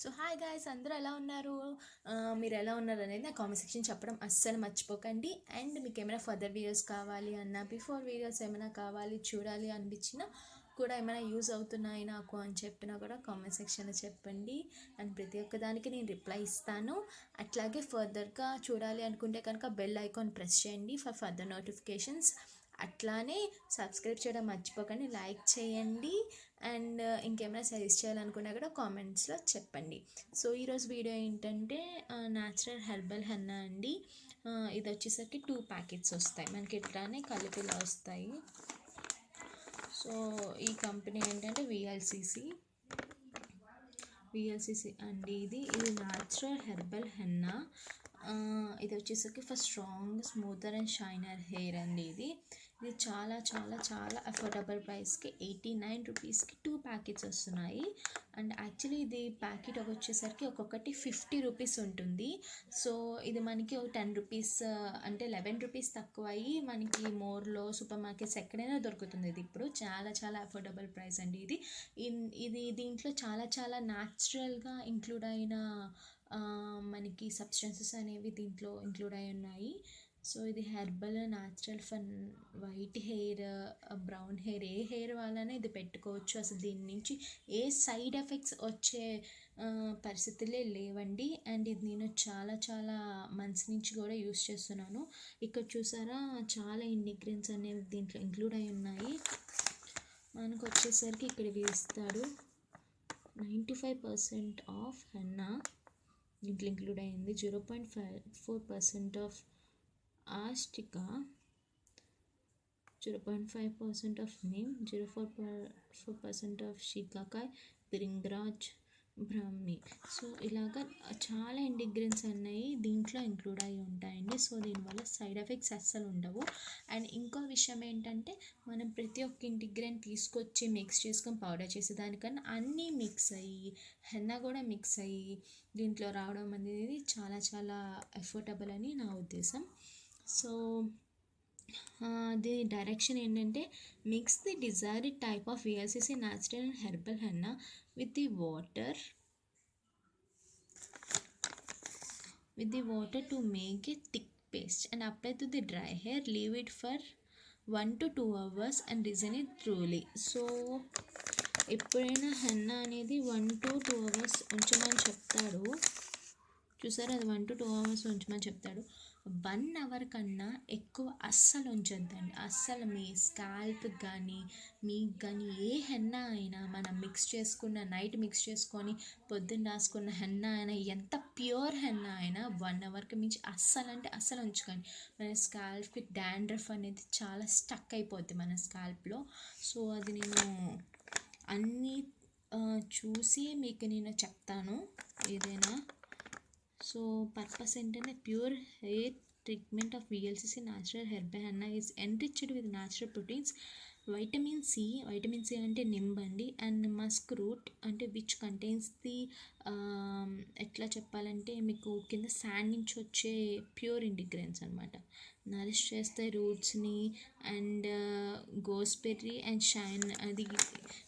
So hi guys, అందరూ ఎలా ఉన్నారు? మీరు ఎలా ఉన్నారు అనేది నా కామెంట్ సెక్షన్ చెప్పడం అస్సలు మర్చిపోకండి. అండ్ మీకు ఏమైనా ఫర్దర్ వీడియోస్ కావాలి అన్నా, బిఫోర్ వీడియోస్ ఏమైనా కావాలి చూడాలి అనిపించినా కూడా, ఏమైనా యూజ్ అవుతున్నాయి నాకు అని చెప్పినా కూడా కామెంట్ సెక్షన్లో చెప్పండి. అండ్ ప్రతి ఒక్కదానికి నేను రిప్లై ఇస్తాను. అట్లాగే ఫర్దర్గా చూడాలి అనుకుంటే కనుక బెల్ ఐకాన్ ప్రెస్ చేయండి ఫర్ ఫర్దర్ నోటిఫికేషన్స్. అట్లానే సబ్స్క్రైబ్ చేయడం మర్చిపోకండి, లైక్ చేయండి. అండ్ ఇంకేమైనా సజెస్ట్ చేయాలనుకున్నా కూడా కామెంట్స్లో చెప్పండి. సో ఈరోజు వీడియో ఏంటంటే న్యాచురల్ హెర్బల్ హెన్నా అండి. ఇది వచ్చేసరికి 2 ప్యాకెట్స్ వస్తాయి మనకి, ఇట్లానే కలిపిలా వస్తాయి. సో ఈ కంపెనీ ఏంటంటే విఎల్సిసి అండి. ఇది న్యాచురల్ హెర్బల్ హెన్నా. ఇది వచ్చేసరికి for strong, smoother and shiner hair అండి. ఇది చాలా చాలా చాలా అఫోర్డబుల్ ప్రైస్కి 89 రూపీస్కి 2 ప్యాకెట్స్ వస్తున్నాయి. అండ్ యాక్చువల్లీ ఇది ప్యాకెట్ వచ్చేసరికి ఒక్కొక్కటి 50 రూపీస్ ఉంటుంది. సో ఇది మనకి ఒక 10 రూపీస్ అంటే 11 రూపీస్ తక్కువ అయ్యి మనకి మోర్లో సూపర్ మార్కెట్స్ ఎక్కడైనా దొరుకుతుంది. ఇది ఇప్పుడు చాలా చాలా అఫోర్డబుల్ ప్రైస్ అండి. ఇది దీంట్లో చాలా చాలా న్యాచురల్గా ఇంక్లూడ్ అయిన మనకి సబ్స్టెన్సెస్ అనేవి దీంట్లో ఇంక్లూడ్ అయి ఉన్నాయి. సో ఇది herbal, natural for white hair, brown hair, A hair వాళ్ళనే ఇది పెట్టుకోవచ్చు. అసలు దీని నుంచి ఏ సైడ్ ఎఫెక్ట్స్ వచ్చే పరిస్థితులే లేవండి. అండ్ ఇది నేను చాలా చాలా మంత్స్ నుంచి కూడా యూస్ చేస్తున్నాను. ఇక్కడ చూసారా, చాలా ఇంగ్రీడియంట్స్ అనేవి దీంట్లో ఇంక్లూడ్ అయి ఉన్నాయి. మనకు వచ్చేసరికి ఇక్కడ వేస్తాడు 95% ఆఫ్ హెన్నా దీంట్లో ఇంక్లూడ్ అయింది. 0.4% ఆఫ్ ఆస్టికా, 0.5% of neem, 0.4% of shikakai, bhringraj, brahmi. So ఇలాగా చాలా ఇంగ్రీడియంట్స్ అన్నీ దీంట్లో ఇంక్లూడ్ అయి ఉంటాయండి. సో దీనివల్ల సైడ్ ఎఫెక్ట్స్ అస్సలు ఉండవు. అండ్ ఇంకో విషయం ఏంటంటే, మనం ప్రతి ఒక్క ఇంగ్రీడియంట్ తీసుకొచ్చి మిక్స్ చేసుకొని పౌడర్ చేసేదానికన్నా అన్నీ మిక్స్ అయ్యి, హెన్నా కూడా మిక్స్ అయ్యి దీంట్లో రావడం అనేది చాలా చాలా ఎఫోర్డబుల్ అని నా ఉద్దేశం. సో దీని డైరెక్షన్ ఏంటంటే, mix the desired type of VLCC natural and herbal henna with the water to make a thick paste and apply to the dry hair. Leave it for 1 to 2 hours and resin it thoroughly. So ఎప్పుడైనా henna అనేది 1 to 2 hours ఉంచమని చెప్తాడు. చూసారా, అది 1 to 2 hours ఉంచమని చెప్తాడు. 1 hour కన్నా ఎక్కువ అస్సలు ఉంచొద్దండి. అస్సలు మీ స్కాల్ప్ కానీ మీకు కానీ ఏ హెన్నా అయినా, మనం నైట్ మిక్స్ చేసుకొని పొద్దున్న రాసుకున్న హెన్నా అయినా, ఎంత ప్యూర్ హెన్నా అయినా 1 hourకి మించి అస్సలు ఉంచుకోండి. మన స్కాల్ప్కి డాండ్రఫ్ అనేది చాలా స్టక్ అయిపోద్ది మన స్కాల్ప్లో. సో అది నేను అన్నీ చూసి మీకు నేను చెప్తాను ఏదైనా. సో పర్పస్ ఏంటంటే, pure hair treatment of VLCC natural herbal henna is enriched with natural proteins, vitamin C అంటే నింబండి, అండ్ మస్క్ రూట్ అంటే విచ్ కంటైన్స్ ది ఎట్లా చెప్పాలంటే, మీకు కింద శాండ్ నుంచి వచ్చే ప్యూర్ ఇంగ్రీడియంట్స్ అనమాట. నరిష్ చేస్తాయి రూట్స్ని. అండ్ గోస్బెర్రీ అండ్ అది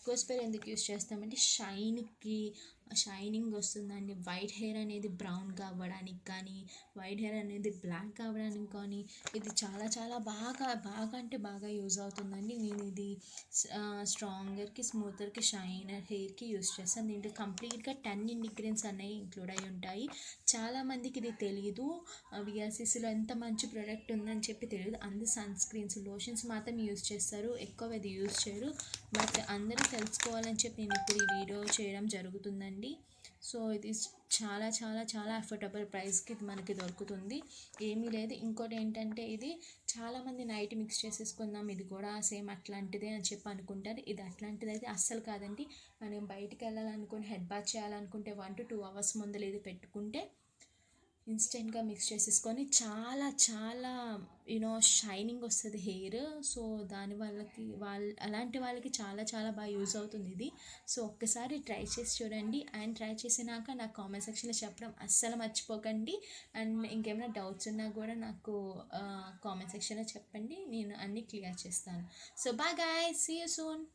గోస్బెర్రీ ఎందుకు యూస్ చేస్తామంటే, షైనింగ్ వస్తుందండి. వైట్ హెయిర్ అనేది బ్రౌన్గా అవ్వడానికి కానీ, వైట్ హెయిర్ అనేది బ్లాక్గా అవ్వడానికి కానీ ఇది చాలా చాలా బాగా అంటే బాగా యూజ్ అవుతుందండి. నేను ఇది స్ట్రాంగర్కి, స్మూతర్కి, షైనర్ హెయిర్కి యూజ్ చేస్తాను. దీంట్లో కంప్లీట్గా 10 ఇంగ్రీడియంట్స్ అనేవి ఇంక్లూడ్ అయి ఉంటాయి. చాలామందికి ఇది తెలియదు, VLCCలో ఎంత మంచి ప్రోడక్ట్ ఉందని చెప్పి తెలియదు. అందరు సన్ స్క్రీన్స్, లోషన్స్ మాత్రం యూజ్ చేస్తారు, ఎక్కువ ఇది యూజ్ చేయరు. బట్ అందరూ తెలుసుకోవాలని చెప్పి నేను ఇప్పుడు ఈ వీడియో చేయడం జరుగుతుందండి. సో ఇది చాలా చాలా చాలా అఫోర్డబుల్ ప్రైస్కి ఇది మనకి దొరుకుతుంది, ఏమీ లేదు. ఇంకోటి ఏంటంటే, ఇది చాలామంది నైట్ మిక్స్ చేసేసుకుందాం, ఇది కూడా సేమ్ అట్లాంటిదే అని చెప్పి అనుకుంటారు. ఇది అట్లాంటిది అయితే అస్సలు కాదండి. మనం బయటికి వెళ్ళాలనుకుని, హెడ్ బాత్ చేయాలనుకుంటే 1 to 2 hours ముందర ఇది పెట్టుకుంటే ఇన్స్టెంట్గా మిక్స్ చేసేసుకొని చాలా చాలా షైనింగ్ వస్తుంది హెయిర్. సో అలాంటి వాళ్ళకి చాలా చాలా బాగా యూజ్ అవుతుంది ఇది. సో ఒక్కసారి ట్రై చేసి చూడండి. అండ్ ట్రై చేసినాక నాకు కామెంట్ సెక్షన్లో చెప్పడం అస్సలు మర్చిపోకండి. అండ్ ఇంకేమైనా డౌట్స్ ఉన్నా కూడా నాకు కామెంట్ సెక్షన్లో చెప్పండి, నేను అన్నీ క్లియర్ చేస్తాను. So bye guys, see you soon.